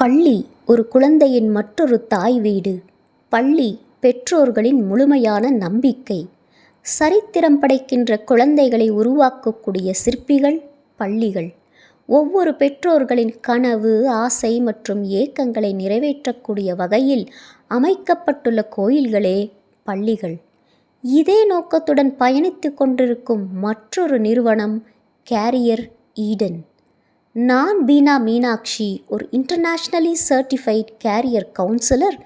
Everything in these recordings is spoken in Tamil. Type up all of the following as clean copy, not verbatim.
பள்ளி ஒரு குழந்தையின் மற்றொரு தாய் வீடு. பள்ளி பெற்றோர்களின் முழுமையான நம்பிக்கை. சரித்திரம் படைக்கின்ற குழந்தைகளை உருவாக்கக்கூடிய சிற்பிகள் பள்ளிகள். ஒவ்வொரு பெற்றோர்களின் கனவு, ஆசை மற்றும் ஏக்கங்களை நிறைவேற்றக்கூடிய வகையில் அமைக்கப்பட்டுள்ள கோயில்களே பள்ளிகள். இதே நோக்கத்துடன் பயணித்து கொண்டிருக்கும் மற்றொரு நிறுவனம் கேரியர் ஈடன். நான் பீனா மீனாட்சி, ஒரு இன்டர்நேஷ்னலி சர்டிஃபைட் கேரியர் கவுன்சிலர்.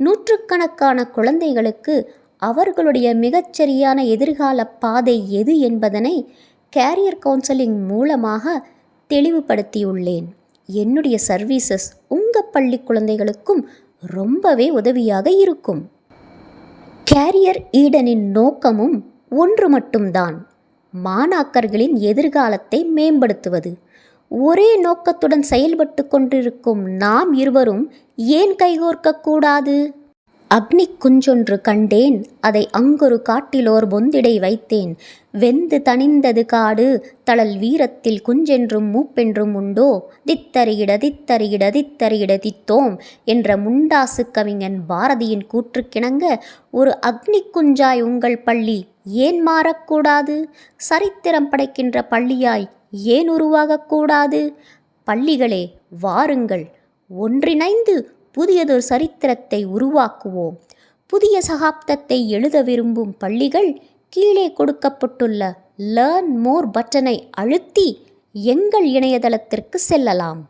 நூற்றுக்கணக்கான குழந்தைகளுக்கு அவர்களுடைய மிகச்சரியான எதிர்கால பாதை எது என்பதனை கேரியர் கவுன்சிலிங் மூலமாக தெளிவுபடுத்தியுள்ளேன். என்னுடைய சர்வீசஸ் உங்கள் பள்ளி குழந்தைகளுக்கும் ரொம்பவே உதவியாக இருக்கும். கேரியர் ஈடனின் நோக்கமும் ஒன்று மட்டும்தான், மாணாக்கர்களின் எதிர்காலத்தை மேம்படுத்துவது. ஒரே நோக்கத்துடன் செயல்பட்டு கொண்டிருக்கும் நாம் இருவரும் ஏன் கைகோர்க்கக்கூடாது? அக்னி குஞ்சொன்று கண்டேன், அதை அங்கொரு காட்டிலோர் பொந்திடை வைத்தேன். வெந்து தணிந்தது காடு, தழல் வீரத்தில் குஞ்சென்றும் மூப்பென்றும் உண்டோ? தித்தறியிட தித்தறியிட தித்தறியிட தித்தோம் என்ற முண்டாசு கவிஞன் பாரதியின் கூற்றுக்கிணங்க, ஒரு அக்னி குஞ்சாய் உங்கள் பள்ளி ஏன் மாறக்கூடாது? சரித்திரம் படைக்கின்ற பள்ளியாய் ஏன் உருவாகக்கூடாது? பள்ளிகளே வாருங்கள், ஒன்றிணைந்து புதியதொரு சரித்திரத்தை உருவாக்குவோம். புதிய சகாப்தத்தை எழுத விரும்பும் பள்ளிகள் கீழே கொடுக்கப்பட்டுள்ள லேர்ன் மோர் பட்டனை அழுத்தி எங்கள் இணையதளத்திற்கு செல்லலாம்.